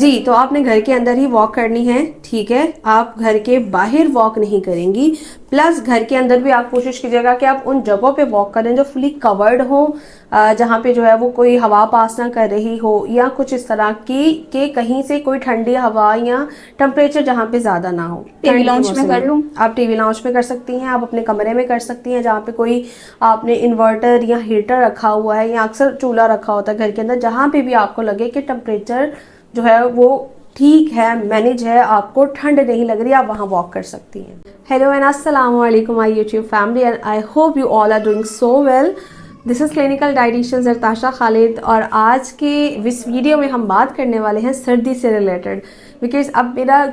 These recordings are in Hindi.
जी, तो आपने घर के अंदर ही वॉक करनी है, ठीक है। आप घर के बाहर वॉक नहीं करेंगी। प्लस घर के अंदर भी आप कोशिश कीजिएगा कि आप उन जगहों पे वॉक करें जो फुली कवर्ड हो, जहाँ पे जो है वो कोई हवा पास ना कर रही हो या कुछ इस तरह की कि कहीं से कोई ठंडी हवा या टेम्परेचर जहाँ पे ज्यादा ना हो। टीवी लॉन्च में कर लूँ? आप टीवी लॉन्च में कर सकती हैं, आप अपने कमरे में कर सकती हैं जहाँ पे कोई आपने इन्वर्टर या हीटर रखा हुआ है या अक्सर चूल्हा रखा होता है घर के अंदर, जहाँ पे भी आपको लगे कि टेम्परेचर जो है वो ठीक है, मैनेज है, आपको ठंड नहीं लग रही, आप वहाँ वॉक कर सकती हैं। हेलो एंड अस्सलाम वालेकुम my YouTube family and I hope you all are doing so well. This is clinical dietitian Zartasha Khalid और आज के इस वीडियो में हम बात करने वाले हैं सर्दी से रिलेटेड। बिकॉज अब मेरा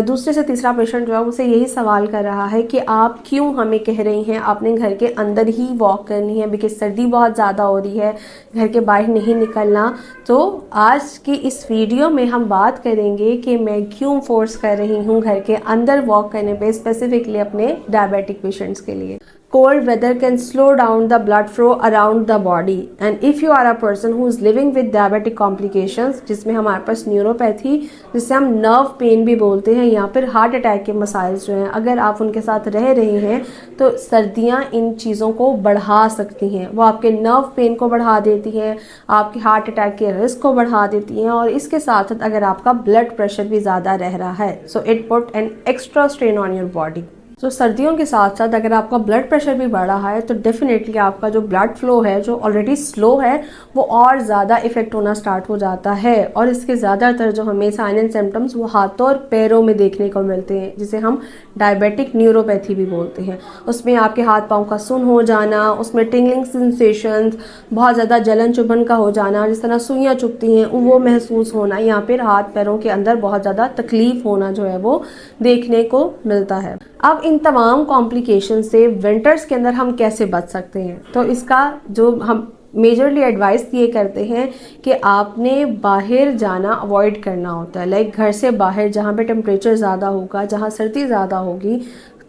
दूसरे से तीसरा पेशेंट जो है मुझसे यही सवाल कर रहा है कि आप क्यों हमें कह रही हैं आपने घर के अंदर ही वॉक करनी है, बिकॉज सर्दी बहुत ज़्यादा हो रही है, घर के बाहर नहीं निकलना। तो आज की इस वीडियो में हम बात करेंगे कि मैं क्यों फोर्स कर रही हूँ घर के अंदर वॉक करने पे, स्पेसिफिकली अपने डायबिटिक पेशेंट्स के लिए। Cold weather can slow down the blood flow around the body and if you are a person who is living with diabetic complications, जिसमें हमारे पास न्यूरोपैथी जिससे हम नर्व पेन भी बोलते हैं या फिर हार्ट अटैक के मसाइल जो हैं, अगर आप उनके साथ रह रहे हैं तो सर्दियां इन चीज़ों को बढ़ा सकती हैं। वो आपके नर्व पेन को बढ़ा देती हैं, आपके हार्ट अटैक के रिस्क को बढ़ा देती हैं और इसके साथ साथ अगर आपका ब्लड प्रेशर भी ज़्यादा रह रहा है so it put an extra strain on your body. तो सर्दियों के साथ साथ अगर आपका ब्लड प्रेशर भी बढ़ रहा है तो डेफिनेटली आपका जो ब्लड फ्लो है जो ऑलरेडी स्लो है वो और ज़्यादा इफेक्ट होना स्टार्ट हो जाता है। और इसके ज़्यादातर जो हमें साइन एंड सिम्टम्स वो हाथों और पैरों में देखने को मिलते हैं, जिसे हम डायबिटिक न्यूरोपैथी भी बोलते हैं। उसमें आपके हाथ पाँव का सुन्न हो जाना, उसमें टिंगलिंग सेंसेशंस, बहुत ज़्यादा जलन चुभन का हो जाना, जिस तरह सुइयाँ चुभती हैं वो महसूस होना, या फिर हाथ पैरों के अंदर बहुत ज़्यादा तकलीफ होना जो है वो देखने को मिलता है। अब इन तमाम कॉम्प्लिकेशन से विंटर्स के अंदर हम कैसे बच सकते हैं, तो इसका जो हम मेजरली एडवाइस ये करते हैं कि आपने बाहर जाना अवॉइड करना होता है। लाइक घर से बाहर जहाँ पे टेम्परेचर ज़्यादा होगा, जहाँ सर्दी ज़्यादा होगी,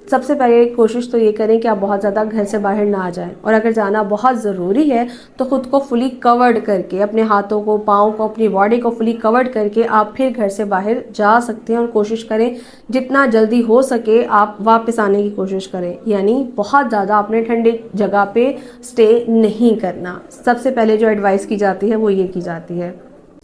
सबसे पहले कोशिश तो ये करें कि आप बहुत ज़्यादा घर से बाहर ना जाएं और अगर जाना बहुत ज़रूरी है तो ख़ुद को फुली कवर्ड करके, अपने हाथों को, पाँव को, अपनी बॉडी को फुली कवर्ड करके आप फिर घर से बाहर जा सकते हैं। और कोशिश करें जितना जल्दी हो सके आप वापस आने की कोशिश करें, यानी बहुत ज़्यादा अपने ठंडे जगह पे स्टे नहीं करना। सबसे पहले जो एडवाइस की जाती है वो ये की जाती है।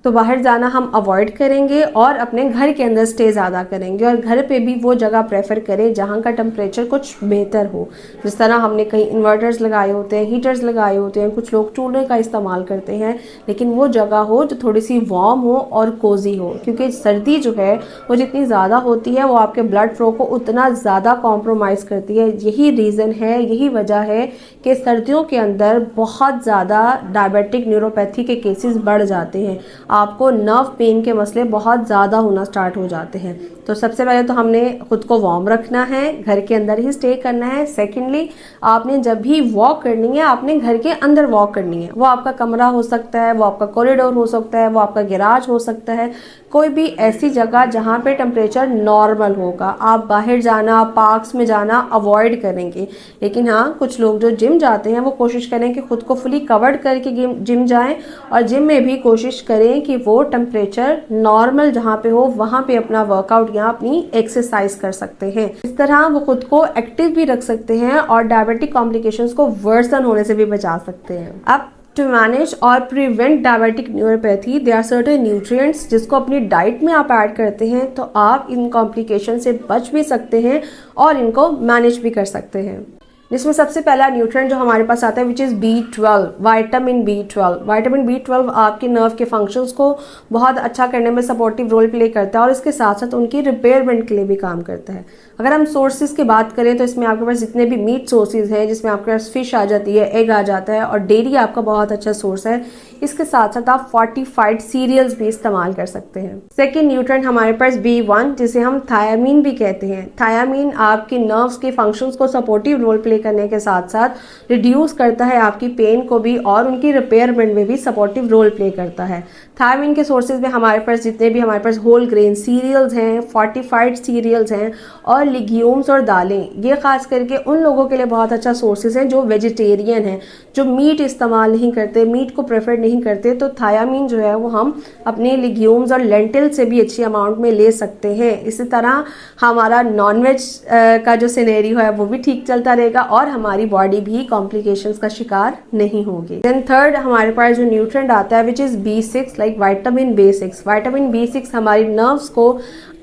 तो बाहर जाना हम अवॉइड करेंगे और अपने घर के अंदर स्टे ज़्यादा करेंगे और घर पे भी वो जगह प्रेफर करें जहाँ का टेम्परेचर कुछ बेहतर हो। जिस तरह हमने कहीं इन्वर्टर्स लगाए होते हैं, हीटर्स लगाए होते हैं, कुछ लोग चूल्हे का इस्तेमाल करते हैं, लेकिन वो जगह हो जो थोड़ी सी वार्म हो और कोजी हो, क्योंकि सर्दी जो है वो जितनी ज़्यादा होती है वो आपके ब्लड फ्लो को उतना ज़्यादा कॉम्प्रोमाइज़ करती है। यही रीज़न है, यही वजह है कि सर्दियों के अंदर बहुत ज़्यादा डायबिटिक न्यूरोपैथी के केसेस बढ़ जाते हैं। आपको नर्व पेन के मसले बहुत ज़्यादा होना स्टार्ट हो जाते हैं। तो सबसे पहले तो हमने खुद को वार्म रखना है, घर के अंदर ही स्टे करना है। सेकेंडली आपने जब भी वॉक करनी है आपने घर के अंदर वॉक करनी है। वो आपका कमरा हो सकता है, वो आपका कॉरिडोर हो सकता है, वो आपका गैराज हो सकता है, कोई भी ऐसी जगह जहाँ पे टेम्परेचर नॉर्मल होगा। आप बाहर जाना, पार्क्स में जाना अवॉइड करेंगे। लेकिन हाँ, कुछ लोग जो जिम जाते हैं वो कोशिश करें कि खुद को फुली कवर्ड करके जिम जाएं और जिम में भी कोशिश करें कि वो टेम्परेचर नॉर्मल जहाँ पे हो वहाँ पे अपना वर्कआउट या अपनी एक्सरसाइज कर सकते हैं। इस तरह वो खुद को एक्टिव भी रख सकते हैं और डायबिटिक कॉम्प्लिकेशंस को वर्सन होने से भी बचा सकते हैं। अब टू मैनेज और prevent diabetic neuropathy there are certain nutrients जिसको अपनी डाइट में आप ऐड करते हैं तो आप इन कॉम्प्लिकेशन से बच भी सकते हैं और इनको मैनेज भी कर सकते हैं। जिसमें सबसे पहला न्यूट्रिएंट जो हमारे पास आता है which is B12, vitamin B12। Vitamin B12 आपके नर्व के फंक्शंस को बहुत अच्छा करने में सपोर्टिव रोल प्ले करता है और इसके साथ साथ उनकी रिपेयरमेंट के लिए भी काम करता है। अगर हम सोर्सेज की बात करें तो इसमें आपके पास जितने भी मीट सोर्सेज हैं, जिसमें आपके पास फिश आ जाती है, एग आ जाता है और डेयरी आपका बहुत अच्छा सोर्स है। इसके साथ साथ आप फोर्टिफाइड सीरियल्स भी इस्तेमाल कर सकते हैं। सेकेंड न्यूट्रिएंट हमारे पास B1 जिसे हम थायामीन भी कहते हैं। थायामीन आपके नर्व्स के फंक्शंस को सपोर्टिव रोल प्ले करने के साथ साथ रिड्यूस करता है आपकी पेन को भी और उनकी रिपेयरमेंट में भी सपोर्टिव रोल प्ले करता है। थायमिन के सोर्सेज में हमारे पास जितने भी हमारे पास होल ग्रेन सीरियल्स हैं, फोर्टिफाइड सीरियल्स हैं और लिग्यूम्स और दालें, ये खास करके उन लोगों के लिए बहुत अच्छा सोर्सेज हैं जो वेजिटेरियन हैं, जो मीट इस्तेमाल नहीं करते, मीट को प्रेफर नहीं नहीं करते तो थायामीन जो है वो हम अपने लिग्यूम्स और लेंटिल से भी अच्छी अमाउंट में ले सकते हैं। इसी तरह हमारा नॉनवेज का जो सिनेरियो है वो भी ठीक चलता रहेगा और हमारी बॉडी भी कॉम्प्लिकेशंस का शिकार नहीं होगी। देन थर्ड हमारे पास जो न्यूट्रिएंट आता है which is B6 like vitamin B6। Vitamin B6 हमारी नर्व्स को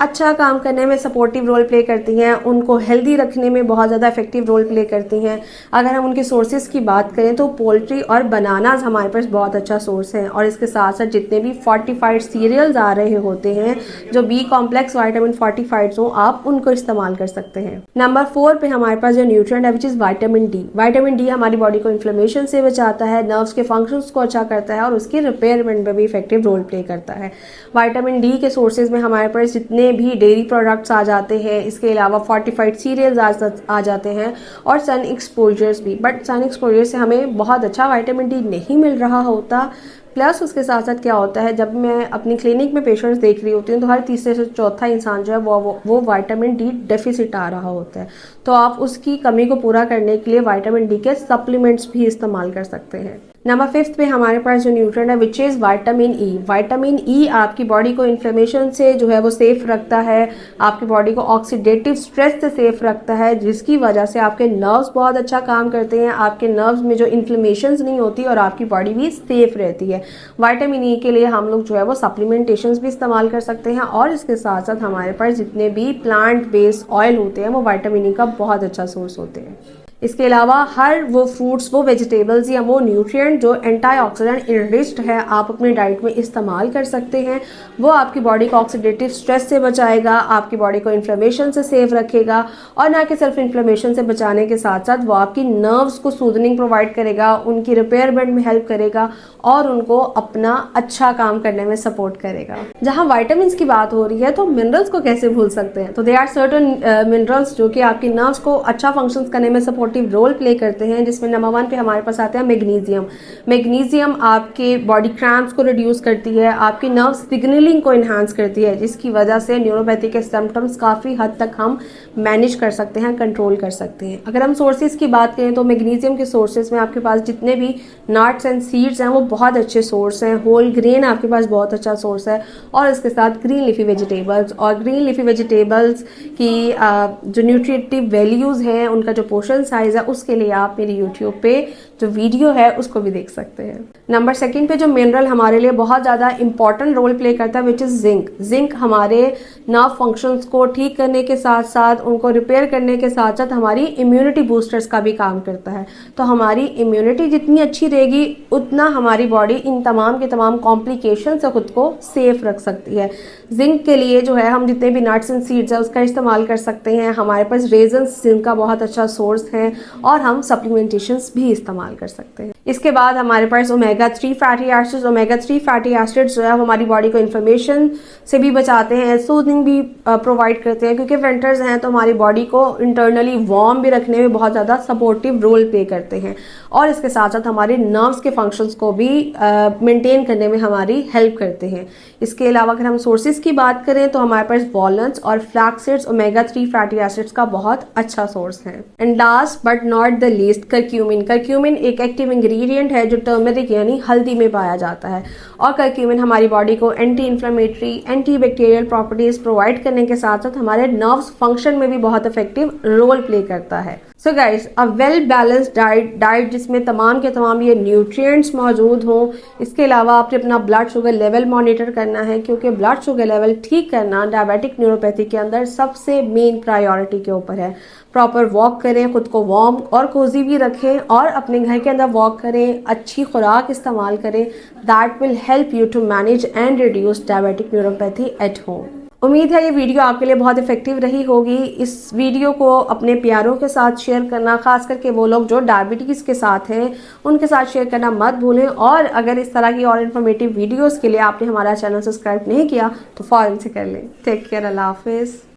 अच्छा काम करने में सपोर्टिव रोल प्ले करती हैं, उनको हेल्दी रखने में बहुत ज़्यादा इफेक्टिव रोल प्ले करती हैं। अगर हम उनके सोर्सेज की बात करें तो पोल्ट्री और बनानास हमारे पास बहुत अच्छा सोर्स है और इसके साथ साथ जितने भी फोर्टिफाइड सीरियल्स आ रहे होते हैं जो बी कॉम्प्लेक्स विटामिन फोर्टिफाइड हो, आप उनको इस्तेमाल कर सकते हैं। नंबर 4 पे हमारे पास जो न्यूट्रिएंट है which is vitamin D. Vitamin D हमारी बॉडी को इन्फ्लेमेशन से बचाता है, नर्व्स के फंक्शंस को अच्छा करता है और उसकी रिपेयरमेंट में भी इफेक्टिव रोल प्ले करता है। विटामिन डी के सोर्सेज में हमारे पास जितने भी डेयरी प्रोडक्ट्स आ जाते हैं, इसके अलावा फोर्टिफाइड सीरियल्स आ जाते हैं और सन एक्सपोजर्स भी। बट सन एक्सपोजर से हमें बहुत अच्छा विटामिन डी नहीं मिल रहा होता। प्लस उसके साथ साथ क्या होता है, जब मैं अपनी क्लिनिक में पेशेंट्स देख रही होती हूँ तो हर तीसरे से चौथा इंसान जो है वो विटामिन डी डेफिसिट आ रहा होता है। तो आप उसकी कमी को पूरा करने के लिए विटामिन डी के सप्लीमेंट्स भी इस्तेमाल कर सकते हैं। नंबर 5 पे हमारे पास जो न्यूट्रिएंट है which is vitamin E. Vitamin E आपकी बॉडी को इन्फ्लेमेशन से जो है वो सेफ रखता है, आपकी बॉडी को ऑक्सीडेटिव स्ट्रेस से सेफ रखता है, जिसकी वजह से आपके नर्व्स बहुत अच्छा काम करते हैं, आपके नर्व्स में जो इन्फ्लेमेशंस नहीं होती और आपकी बॉडी भी सेफ रहती है। विटामिन ई के लिए हम लोग जो है वो सप्लीमेंटेशंस भी इस्तेमाल कर सकते हैं और इसके साथ साथ हमारे पास जितने भी प्लांट बेस्ड ऑयल होते हैं वो विटामिन ई का बहुत अच्छा सोर्स होते हैं। इसके अलावा हर वो फ्रूट्स, वो वेजिटेबल्स या वो न्यूट्रिएंट जो एंटीऑक्सीडेंट इनरिच्ड है आप अपनी डाइट में इस्तेमाल कर सकते हैं। वो आपकी बॉडी को ऑक्सीडेटिव स्ट्रेस से बचाएगा, आपकी बॉडी को इन्फ्लेमेशन से सेफ रखेगा और ना कि सिर्फ इन्फ्लेमेशन से बचाने के साथ साथ वो आपकी नर्व्स को सूदनिंग प्रोवाइड करेगा, उनकी रिपेयरमेंट में हेल्प करेगा और उनको अपना अच्छा काम करने में सपोर्ट करेगा। जहाँ वाइटामिन की बात हो रही है तो मिनरल्स को कैसे भूल सकते हैं। तो दे आर सर्टन मिनरल्स जो कि आपकी नर्व्स को अच्छा फंक्शंस करने में सपोर्टिव रोल प्ले करते हैं, जिसमें नंबर 1 पे हमारे पास आते हैं मैग्नीशियम। मैग्नीशियम आपके बॉडी क्रैम्प्स को रिड्यूस करती है, आपकी नर्व सिग्नलिंग को इन्हांस करती है, जिसकी वजह से न्यूरोपैथी के सिम्टम्स काफ़ी हद तक हम मैनेज कर सकते हैं, कंट्रोल कर सकते हैं। अगर हम सोर्सेज की बात करें तो मैग्नीशियम के सोर्सेज में आपके पास जितने भी नट्स एंड सीड्स हैं वो बहुत अच्छे सोर्स हैं। होल ग्रेन आपके पास बहुत अच्छा सोर्स है और इसके साथ ग्रीन लीफी वेजिटेबल्स, और ग्रीन लीफी वेजिटेबल्स की जो न्यूट्रिटिव वैल्यूज़ हैं, उनका जो पोर्शन साइज है, उसके लिए आप मेरी यूट्यूब पे जो वीडियो है उसको भी देख सकते हैं। नंबर 2 पे जो मिनरल हमारे लिए बहुत ज़्यादा इंपॉर्टेंट रोल प्ले करता है विच इज़ जिंक। जिंक हमारे नर्व फंक्शंस को ठीक करने के साथ साथ, उनको रिपेयर करने के साथ साथ हमारी इम्यूनिटी बूस्टर्स का भी काम करता है। तो हमारी इम्यूनिटी जितनी अच्छी रहेगी उतना हमारी बॉडी इन तमाम के तमाम कॉम्प्लिकेशन से खुद को सेफ रख सकती है। जिंक के लिए जो है हम जितने भी नट्स एंड सीड्स है उसका इस्तेमाल कर सकते हैं। हमारे पास रेजन्स जिंक का बहुत अच्छा सोर्स है और हम सप्लीमेंटेशंस भी इस्तेमाल कर सकते हैं। इसके बाद हमारे पास omega 3 fatty acids. Omega 3 fatty acids जो है हमारी बॉडी को इन्फ्लेमेशन से भी बचाते हैं, सूदिंग भी प्रोवाइड करते हैं, क्योंकि विंटर्स हैं तो हमारी बॉडी को इंटरनली वार्म भी रखने में बहुत ज़्यादा सपोर्टिव रोल प्ले करते हैं और इसके साथ साथ हमारे नर्व्स के फंक्शंस को भी मेंटेन करने में हमारी हेल्प करते हैं। इसके अलावा अगर हम सोर्सेज की बात करें तो हमारे पास वॉलनट्स और flax seeds omega 3 fatty acids का बहुत अच्छा सोर्स है। And last but not the least, curcumin. Curcumin एक एक्टिव इंग्रेडिएंट है जो टर्मरिक यानी हल्दी में पाया जाता है और करक्यूमिन हमारी बॉडी को anti inflammatory, anti bacterial properties provide करने के साथ साथ हमारे नर्व्स फंक्शन में भी बहुत इफेक्टिव रोल प्ले करता है। So guys, a well balanced diet जिसमें तमाम के तमाम ये न्यूट्रिएंट्स मौजूद हों। इसके अलावा आपने अपना ब्लड शुगर लेवल मॉनिटर करना है, क्योंकि ब्लड शुगर लेवल ठीक करना डायबिटिक न्यूरोपैथी के अंदर सबसे मेन प्रायोरिटी के ऊपर है। प्रॉपर वॉक करें, खुद को वार्म और कोजी भी रखें और अपने घर के अंदर वॉक करें, अच्छी खुराक इस्तेमाल करें। That will help you to manage and reduce diabetic neuropathy at home. उम्मीद है ये वीडियो आपके लिए बहुत इफेक्टिव रही होगी। इस वीडियो को अपने प्यारों के साथ शेयर करना, खास करके वो लोग जो डायबिटीज़ के साथ हैं उनके साथ शेयर करना मत भूलें। और अगर इस तरह की और इन्फॉर्मेटिव वीडियोस के लिए आपने हमारा चैनल सब्सक्राइब नहीं किया तो फौरन से कर लें। टेक केयर, अल्लाह हाफिज़।